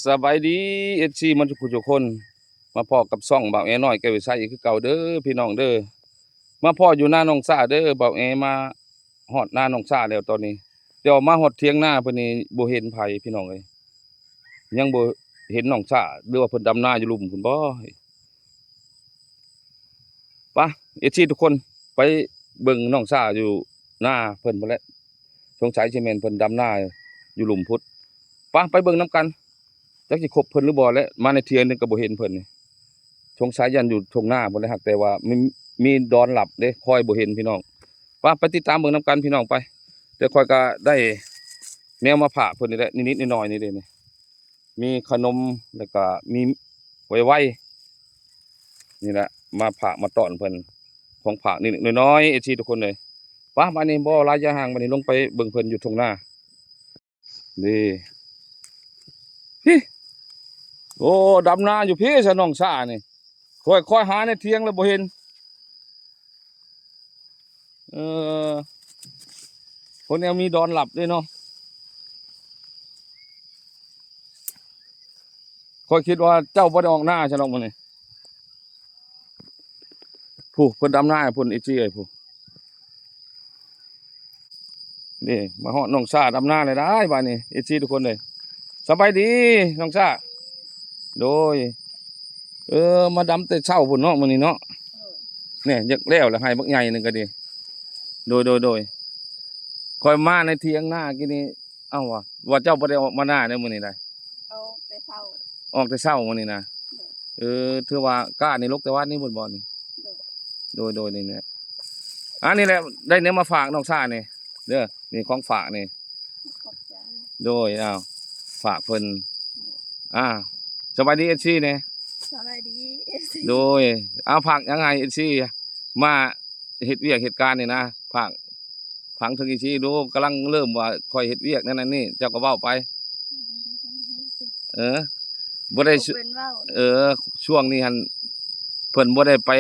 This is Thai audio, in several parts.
สบายดีมันทุกคนมาพ่อกับซ่องบ่าวแอน้อยแก้ววิไสคือเก่าเด้อพี่น้องเด้อมาพ่ออยู่หน้าหนองสาเด้อบ่าวแอมาฮอดหน้าหนองสาแล้วตอนนี้เดี๋ยวมาฮอดเถียงนาเพิ่นนี่บ่เห็นไผพี่น้องเอ้ยยังบ่เห็นหนองสาหรือว่าเพิ่นดำนาอยู่หลุมพุ่นบ่ไปทุกคนไปเบิ่งหนองสาอยู่หน้าเพิ่นพุ่นแหละสงสัยสิแม่นเพิ่นดำนาอยู่หลุมพุดไปเบิ่งนํกัน จักสิครบเพิ่นหรือบ่และมาในเที่ยงนึงก็บ่เห็นเพิ่นนี่สงสัยยันอยู่ตรงหน้าพุ่นเลยฮักแต่ว่ามีดอนหลับเด้คอยบ่เห็นพี่น้องไปติดตามเบิ่งนํกันพี่น้องไปเดี๋ยวคอยก็ได้แนวมาฝากเพิ่นนี่แหละนิดๆหน่อยๆนี่เด้นี่มีขนมแล้วก็มีไว้นี่แหละมาฝากมาต้อนเพิ่นของฝากนิดๆน้อยๆทุกคนเลยบัดนี้บ่ระยะห่างบัดนี้ลงไปเบิ่งเพิ่นอยู่ตรงหน้านี่ โอ้ดำนาอยู่พี่สนองซ่านี่ค่อยหาในเที่ยงแล้วบ่เห็นเออคนนี้มีดอนหลับด้วยเนาะค่อยคิดว่าเจ้าบ่ได้ออกหน้าฉลองมื้อนี้ผู้เพิ่นดำนาเพิ่นอีจี้เอ้ยผู้นี่มาฮอดน้องซ่าดำนาเลยได้บัดนี้อีจี้ทุกคนเลยสบายดีน้องซ่าโดยมาดำแต่เช้าพุ่นเนาะมื้อนี้เนาะเนี่ยอยากแล้วแล้วให้บักใหญ่นึงก็ดีโดยค่อยมาในเที่ยงหน้ากินนี่เอ้าว่าเจ้าบ่ได้ออกมาหน้าในมื้อนี้ได้เอาแต่เช้าออกแต่เช้ามื้อนี้นะถือว่าก้านี่ลกแต่ว่านี่บ่บ่นี่โดยนี่แหละนี่แหละได้เนื้อมาฝากน้องซ่านี่เด้อนี่ของฝากนี่ขอบใจโดยฝากเพิ่นสบายดีเอซี่นี่สบายดี โดยผักยังไงเอซี่มาเฮ็ดเวียกเหตุการณ์นี่นะผังถึงอีซี่ดูกำลังเริ่มว่าค่อยเฮ็ดเวียกนั่นนี่เจ้าก็เว้าไปบ่ได้ช่วงนี้หั่นเพิ่นบ่ได้ไป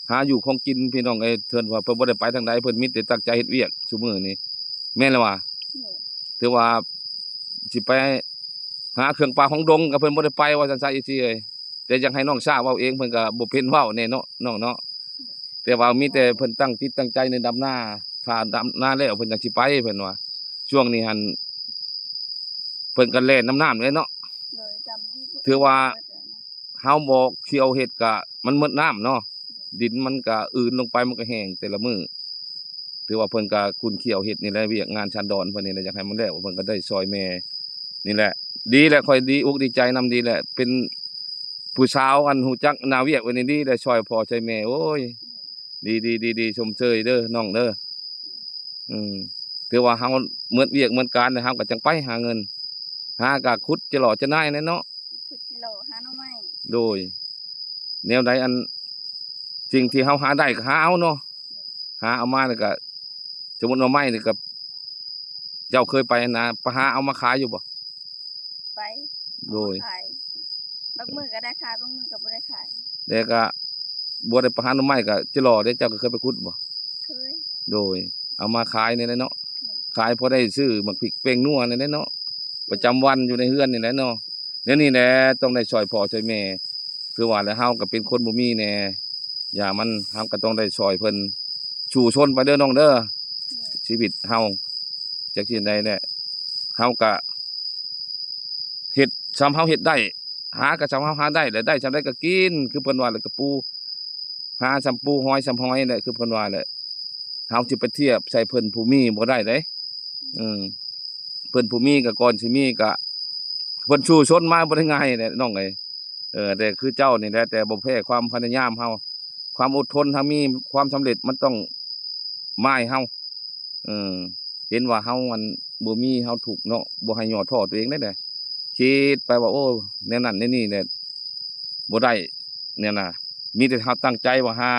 หาอยู่ของกินพี่น้องเอ้ยเพิ่นว่าเพิ่นบ่ได้ไปทางใดเพิ่นมีแต่ตั้งใจเฮ็ดเวียกซุมื้อนี้แม่นแล้วว่าถือว่าสิไปหาเครื่องปลาของดงก็เพิ่นบ่ได้ไปว่าซั่นซะอีซี่เอ้ยแต่อยากให้น้องชาเว้าเองเพิ่นก็บ่เป็นเว้าแน่เนาะน้องเนาะแต่ว่ามีแต่เพิ่นตั้งจิตตั้งใจในดำนาถ้าดำนาแล้วเพิ่นจังสิไปเพิ่นว่าช่วงนี้หั่นเพิ่นก็แล่นน้ำเลยเนาะถือว่าเฮาบ่เคี่ยวเฮ็ดก็มันหมดน้ำเนาะดินมันก็อืนลงไปมันก็แห้งแต่ละมื้อถือว่าเพิ่นก็คุ้นเคี่ยวเฮ็ดนี่แหละเวียกงานชันดอนเพิ่นนี่แหละอยากให้มันแล้วเพิ่นก็ได้ซอยแม่นี่แหละดีแหละค่อยดีอกดีใจนำดีแหละเป็นผู้สาวอันฮู้จักนาเวียกไว้นี่ดีได้ช่วยพ่อช่วยแม่โอ้ยดีชมเชยเด้อน้องเด้อถือว่าเฮาเหมือนเวียกเหมือนการเฮาก็จังไปหาเงินหากะขุดจะหล่อจะนายแน่เนาะขุดจิหล่อหาหน่อไม้โดยแนวใดอันสิ่งที่เฮาหาได้ก็หาเอาเนาะหาเอามาแล้วก็สมมุติหน่อไม้นี่ก็เจ้าเคยไปนะไปหาเอามาขายอยู่บ่ไปโดยขายบางมื้อก็ได้ขายบางมื้อก็บ่ได้ขายแต่ก็บ่ได้ไปหาหน่อไม้ก็จะหล่อได้เจ้าก็เคยไปขุดบ่เคยโดยเอามาขายนี่แหละเนาะขายพอได้ซื้อบักพริกแป้งนัวนี่แหละเนาะประจำวันอยู่ในเฮือนนี่แหละเนาะเดี๋ยวนี้แหละต้องได้ช่วยพ่อช่วยแม่คือว่าแล้วเฮาก็เป็นคนบ่มีแน่อย่ามันเฮาก็ต้องได้ช่วยเพิ่นชูชนไปเด้อน้องเด้อชีวิตเฮาจักสิใดแหละเฮาก็เฮ็ดซ้ำเฮาเฮ็ดได้หาก็ซ้ำเฮาหาได้แล้วได้ซ้ำได้ก็กินคือเพิ่นว่าแล้วก็ปูหาซ้ำปูหอยซ้ำหอยแหละคือเพิ่นว่าแหละเฮาสิไปเทียบใส่เพิ่นผู้มีบ่ได้เด้เพิ่นผู้มีก็ก่อนสิมีก็เพิ่นชูชนมาบ่ได้ง่ายแหละน้องเอ้ยแต่คือเจ้านี่แหละแต่บ่แพ้ความพยายามเฮาความอดทนถ้ามีความสำเร็จมันต้องมาให้เฮาเห็นว่าเฮามันบ่มีเฮาถูกเนาะบ่ให้ย่อท้อตัวเองได้เด้คิดไปว่าโอ้แนวนั้นแนวนี้เนี่ยบ่ได้เนี่ยน่ะมีแต่เฮาตั้งใจว่าหา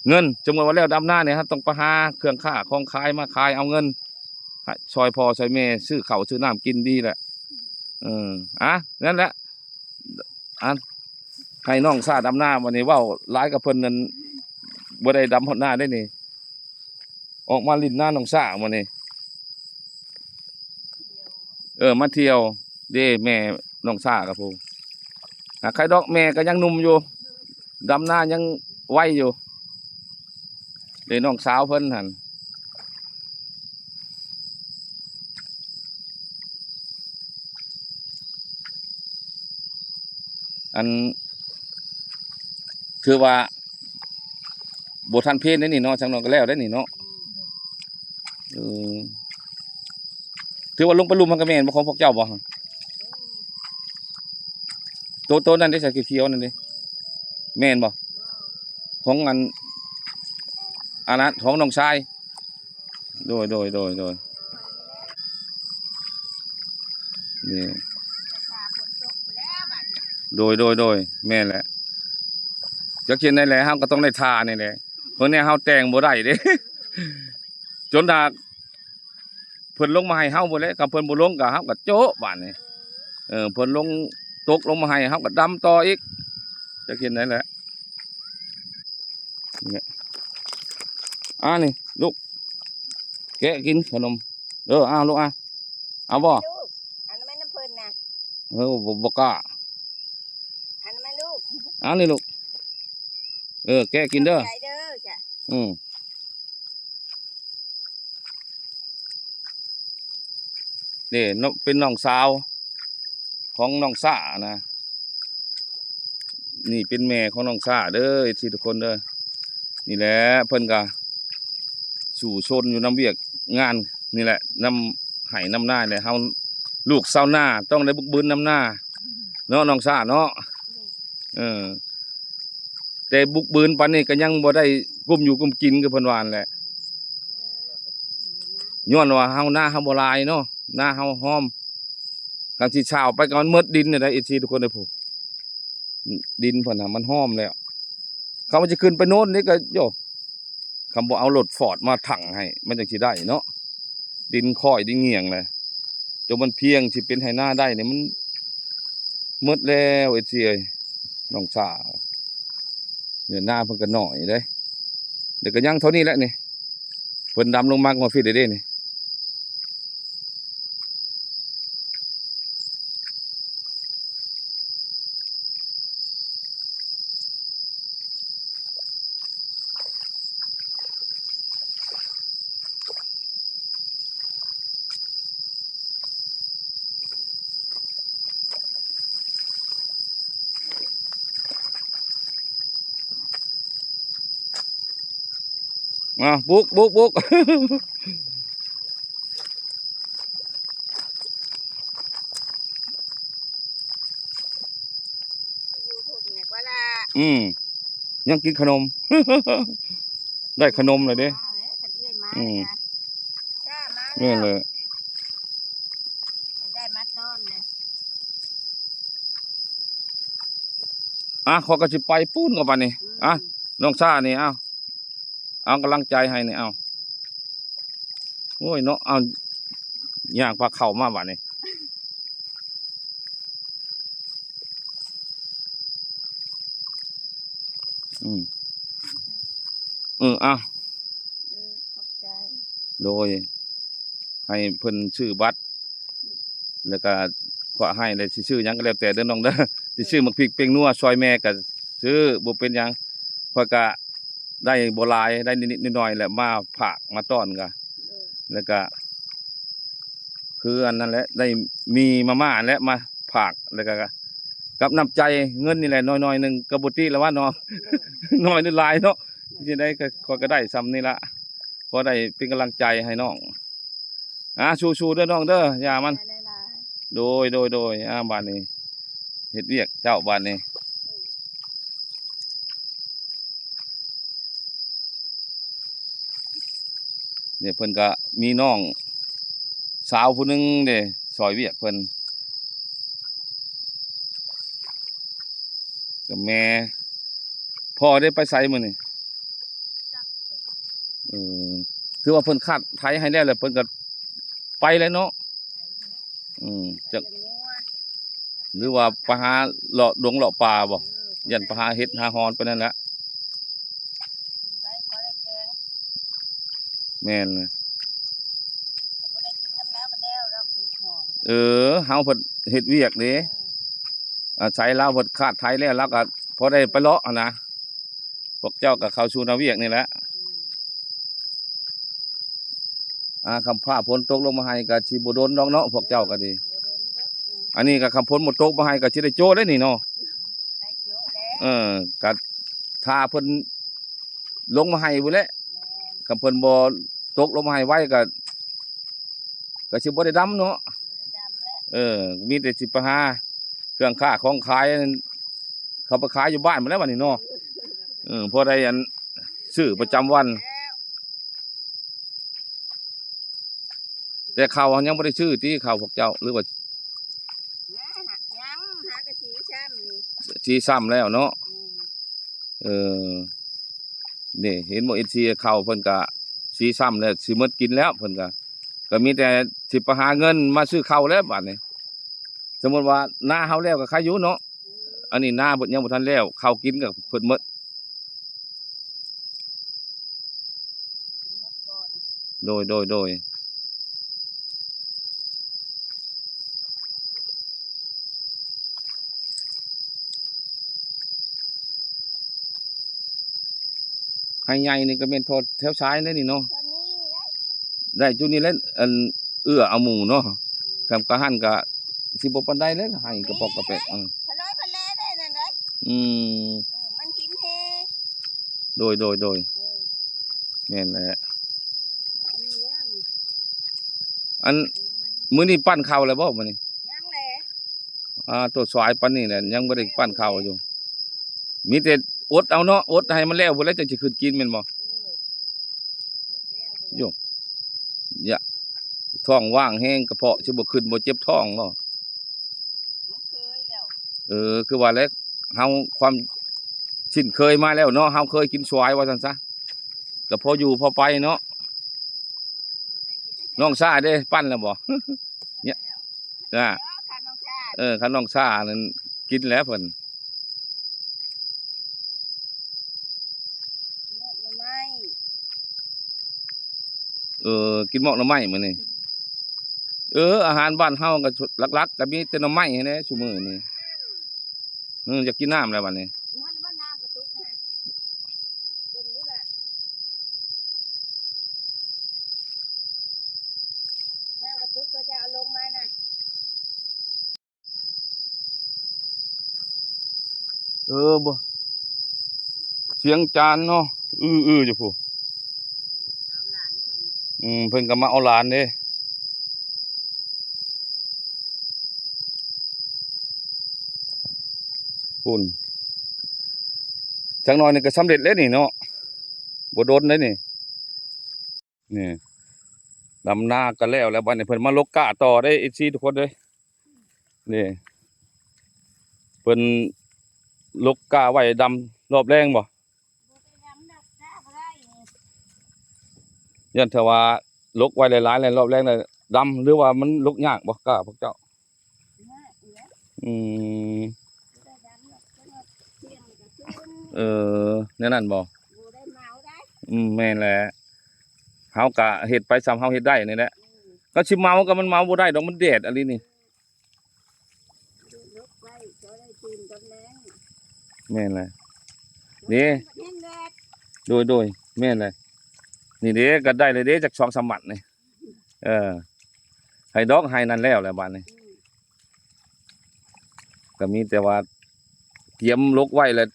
เงินสมมุติว่าแล้วดำนาเนี่ยฮะต้องไปหาเครื่องค้าของขายมาขายเอาเงินซอยพ่อซอยแม่ซื้อข้าวซื้อน้ำกินดีแหละนั่นแหละให้น้องซาดำนาวันนี้ว่าหลายกับเพิ่นนั้นบ่ได้ดำหดหน้าได้นี่ออกมาลิ้นหน้าน้องซาวันนี้มาเที่ยว เด้แม่น้องซ่ากับผมใครดอกแม่ก็ยังหนุ่มอยู่ดำหน้ายังไวอยู่เด้น้องสาวเพิ่นหั่นอันคือว่าบ่ทันเพลได้นี่เนาะจังน้องก็แล้วได้นี่เนาะเออถือว่าลงไปลุมมันก็แม่นบ่ของพวกเจ้าบ่หั่นโตนั่นได้ใส่เขียวๆนั่นดิแม่นบ่ของอันนั้นของน้องชายโดยนี่โดยแม่นแหละจะกินได้แหละเฮาก็ต้องได้ทานี่แหละเพราะเนี่ยเฮาแต่งบ่ได้เด้ จนดากเพิ่นลงมาให้เฮาบ่แล้วกับเพิ่นบ่ลงก็เฮาก็โจ๊ะบาดนี้เพิ่นลงตกลงมาให้เฮาก็ดำต่ออีกจะกินได้แหละนี่นี่ลูกแกะกินขนมเอาลูกเอาบ่ ลูกอันนั้นแม่น้ำเพิ่นนะ บ่กล้า อันนั้นแม่ลูก เอานี่ลูกแกะกินเด้อ ใจเด้อจ้ะ นี่เป็นน้องสาวของน้องซ่านะนี่เป็นแม่ของน้องซ่าเด้อที่ทุกคนเด้อนี่แหละเพิ่นก็สู่ชนอยู่น้ำเวียกงานนี่แหละน้ำไห้น้ำหน้าเนี่ยเฮาลูกเศร้าหน้าต้องได้บุกบืนน้ำหน้าเนาะน้องซ่าเนาะแต่บุกบืนปานนี้ก็ยังบ่ได้กุ้มอยู่กุ้มกินคือเพิ่นว่านั่นแหละย้อนว่าเฮาหน้าเฮาบ่หลายเนาะหน้าเฮาหอมกลางที่เช้าไปก็มันมืดดินเนี่ยได้อีทีทุกคนได้ผูกดินเพิ่นน่ะมันหอมแล้วเขามันจะขึ้นไปโน่นนี่ก็โยคำบอกเอารถฟอร์ดมาถังให้มันจังสิได้เนาะดินค่อยดินเงี่ยงเลยจนมันเพียงสิเป็นไหหน้าได้เนี่ยมันมืดแล้วไอ้เจียน้องสาเนี่ยหน้าเพิ่นก็หน่อยเด้เดี๋ยวก็ยังเท่านี้แหละนี่เพิ่นดำลงมากมาฟิดได้นี่บุก อยู่พุ่นเนี่ยว่าละ ยังกินขนม ได้ขนมเลยเด้ กันเอื้อยมาเลยนะจ้ามา นี่ แล้ว เลย ได้มาต้อนเลย ขอกระชิไปปูนกับปานนี่น้องซ่านี่เอากำลังใจให้นี่โอ้ยเนาะเอาย่างปลาเข่ามาบ้านนี่ขอบใจ โดยให้เพิ่นชื่อบัตรแล้วก็ขอให้ได้ชื่อหยังก็แล้วแต่เด้อน้องเด้อสิชื่อมักพริกเป้งนัวซอยแม่ก็ซื้อบ่เป็นหยังข้อยก็ได้บ่หลายได้นิดๆหน่อยๆแหละมาฝากมาต้อนก็แล้วก็คืออันนั้นแหละได้มีมาม่าและมาฝากแล้วก็กับน้ำใจเงินนี่แหละน้อยๆนึงก็บ่ติแล้วว่าเนาะ น้อยนึงหลายเนาะที่ได้ก็ข้อยก็ได้ซ้ำนี่ละพอได้เป็นกำลังใจให้น้องสู้ๆเด้อน้องเด้ออย่ามัน หลาย โดยบ้านนี้เฮ็ดเวียกเจ้าบ้านนี้เนี่ยเพิ่นก็มีน้องสาวผู้หนึงเด้ซอยเวียกเพิ่นกับแม่พ่อได้ไปไสมื้อนี่ ๆจักไป ถือว่าเพิ่นคาดไถให้แล้วแหละเพิ่นก็ไปแล้วเนาะ ใส่แท้ จะ เลี้ยงงัว หรือว่าไปหาเลาะดงเลาะป่าบ่ เออ ยันไปหาเห็ดหาฮอนไปนั่นแหละ กินไปพอได้แกง แม่นเลย แต่พอได้กินน้ำแล้วก็แล้วเราพริกหอม เฮาเพิ่นเฮ็ดเวียกเด้อาศัยเราเพิ่นคาดไถแล้วเราก็พอได้ไปเลาะอะนะพวกเจ้าก็เข้าสู่นาเวียกนี่แหละคำฟ้าฝนตกลงมาให้ก็สิบ่โดนดอกเนาะพวกเจ้าก็ดี อันนี้ก็คำฝนบ่ตกมาให้ก็สิได้โจ้ได้นี่เนาะ ได้เยอะแล้ว ก็ถ้าเพิ่นลงมาให้พุ่นแหละ แม่น คำเพิ่นบ่ตกลงมาให้ไว้ก็สิบ่ได้ดำเนาะ บ่ได้ดำแล้ว มีแต่สิไปหาเครื่องค้าของขายนั่นเขาไปขายอยู่บ้านหมดแล้วบัดนี้เนาะพอได้อันซื้อประจำวัน แต่ข้าวยังบ่ได้ซื้อที่ข้าวพวกเจ้าหรือว่า ยังหากะสีช้ำนี่ ชีซ้ำแล้วเนาะ อืม นี่เห็นบ่เอซีข้าวเพิ่นก็ชีซ้ำแล้วสิหมดกินแล้วเพิ่นก็มีแต่สิไปหาเงินมาซื้อข้าวแล้วบัดนี้สมมุติว่าหน้าเฮาแล้วก็ใครอยู่เนาะอันนี้หน้าเพิ่นยังบ่ทันแล้วข้าวกินก็เพิ่นหมด กินหมดก่อน โดยให้ใหญ่นี่ก็แม่นโทษแถวซ้ายเลยนี่เนาะ ตอนนี้ได้ได้จุดนี้แล้วอันเอาหมูเนาะกับกระหั่นก็สิบ่ปานใดเลยให้กระปอกกระแปะพะร้อยพะแลได้นั่นเด้ อืม มันหินเฮ โดยแม่นแหละ อันนี้แล้วนี่ อัน มัน มื้อนี้ปั้นข้าวแล้วบ่มื้อนี้ ยังแหละ ตัวสายปั้นนี่แหละยังบ่ได้ปั้นข้าวอยู่ มีแต่อดเอาเนาะอดให้มันแล้วพุ่นแล้วจังสิขึ้นกินแม่นบ่ แล้ว โย อย่าท้องว่างแห้งกระเพาะสิบ่ขึ้นบ่เจ็บท้องบ่ มันเคยแล้ว คือว่าแล้วเฮาความชินเคยมาแล้วเนาะเฮาเคยกินสวายว่าซั่นซะก็พออยู่พอไปเนาะน้องซ่าเด้ปั้นแล้วบ่ เนี่ยจ้า คันน้องชาติ คันน้องซ่านั่นกินแล้วเพิ่น นกหน่อไม้ กินหมอกหน่อไม้มื้อนี้อาหารบ้านเฮาก็หลักๆก็มีแต่หน่อไม้แหละซุมื้อนี้อยากกินน้ำแล้วบัดนี้ มันว่าน้ำกระตุกนะเบิ่งดูล่ะน้ำกระตุกก็จะเอาลงมานะ บ่เสียงจานเนาะอยู่พู่ เอาหลานเพิ่น เพิ่นก็มาเอาหลานเด้ปุ่นจักหน่อยนี่ก็สำเร็จแล้วนี่เนาะบ่โดนเลยนี่ดำนาก็แล้วบัดนี้เพิ่นมาลกกะต่อได้FCทุกคนเด้ยนี่เพิ่นลกกะไว้ดำรอบแรงบ่ บ่ไปดำดอกจ้าบ่ได้นี่ ยันถ้าว่าลกไว้หลายๆแล้วรอบแรงแล้วดำหรือว่ามันลกยากบ่กะพวกเจ้า นะอีแล้ว อืม บ่ได้ดำดอกจังว่าเที่ยงก็คืน แน่นั่นบ่ บ่ได้เมาได้ แม่นแหละเฮาก็เฮ็ดไปซ้ำเฮาเฮ็ดได้นี่แหละ อืม ก็สิเมาก็มันเมาบ่ได้ดอกมันแดดอันนี้นี่ ดูลกไว้ก็ได้ตื่นกันแรง แม่นแหละ นี่ เห็นแดด โดยแม่นเลยนี่เด้ก็ได้เลยเด้จาก2-3หมัดนี่ให้ดอกให้นั่นแล้วแหละบัดนี้ อืม ก็มีแต่ว่าเตรียมลกไว้แล้ว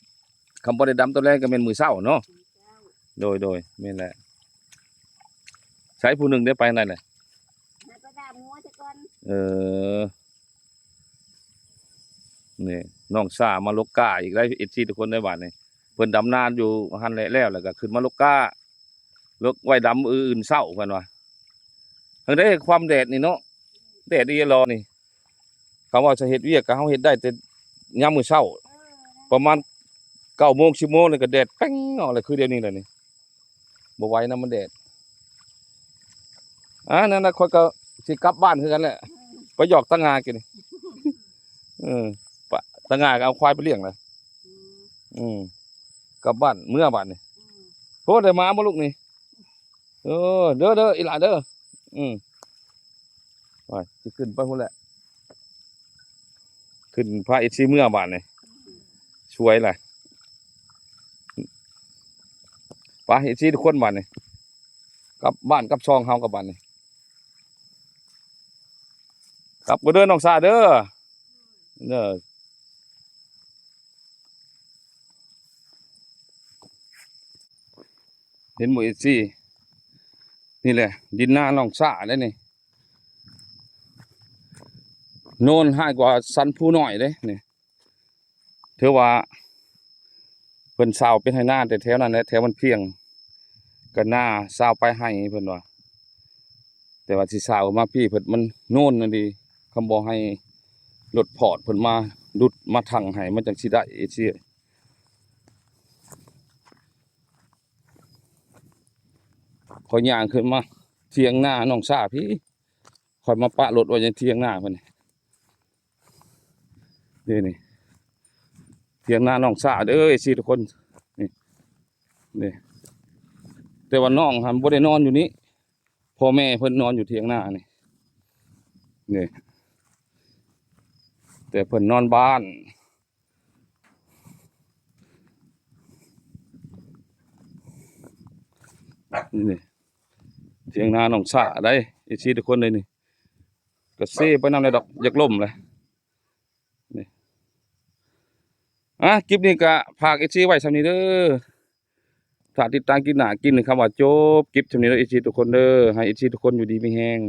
คำบ่ได้ดำตัวแรกก็แม่นมื้อเช้าเนาะ เจ้า โดยแม่นแหละใช้ผู้หนึงได้ไปนั่นแหละ ให้ไปดามงัวซะก่อน นี่น้องซ่ามาลกกาอีกได้FCทุกคนได้บัดนี้เพิ่นดำนาอยู่หั่นแหละแล้วก็ขึ้นมาลกกาลกไว้ดำอื่นเช้าเพิ่นว่าเฮ็ดได้ความแดดนี่เนาะแดดอีหลอนี่คำว่าจะเฮ็ดเวียกก็เฮาเฮ็ดได้แต่ยามมื้อเช้า ประมาณ9 โมง 10 โมงนี่ก็แดดแป้งออกเลยคือเดี๋ยวนี้แหละนี่บ่ไหวนะมันแดดนั่นน่ะข้อยก็สิกลับบ้านคือกันแหละไปหยอกตะงากินนี่ปะตะงาก็เอาควายไปเลี้ยงเลย อืม กลับบ้านเมื่อบ้านนี่ อืม โพดได้มาบ่ลูกนี่เด้ออีหล่าเด้อไปสิขึ้นไปพุ่นแหละ ขึ้นพระเอซีเมื่อบานนี่ช่วยแหละไปเอซีทุกคนบานนี่กลับบ้านกลับช่องเฮากลับบ้านนี่กลับบ่เด้อน้องซาเด้อเด้อเห็นหมู่เอซีนี่แหละดินหน้าน้องซาได้นี่โน่นให้กว่าสันผู้น้อยเด้นี่ถือว่าเพิ่นสาวเป็นให้หน้าแต่แถวนั้นแหละแถวมันเพียงก็หน้าสาวไปให้เพิ่นว่าแต่ว่าสิสาวมาพี่เพิ่นมันโน่นนั่นดีคำบ่ให้รถพอร์ตเพิ่นมาดุดมาถังให้มันจังสิได้สิขอยย่างขึ้นมาเทียงหน้าน้องซาพี่ขอยมาปะรถไว้ในเทียงหน้าเพิ่นนี่เทียงหน้าน้องซาเด้อสิทุกคนนี่แต่ว่าน้องหันบ่ได้นอนอยู่นี้พ่อแม่เพิ่นนอนอยู่เทียงหน้านี่แต่เพิ่นนอนบ้านนี่เทียงหน้าน้องซาได้สิทุกคนเลยนี่ก็เซ่ไปนำเลยดอกอยากล่มเลยนี่คลิปนี้ก็ฝากไว้สำนี้เด้อถ้าติดตามกินหน้ากินคำว่าจบคลิปสำนี้เด้อทุกคนเด้อให้ทุกคนอยู่ดีมีแฮง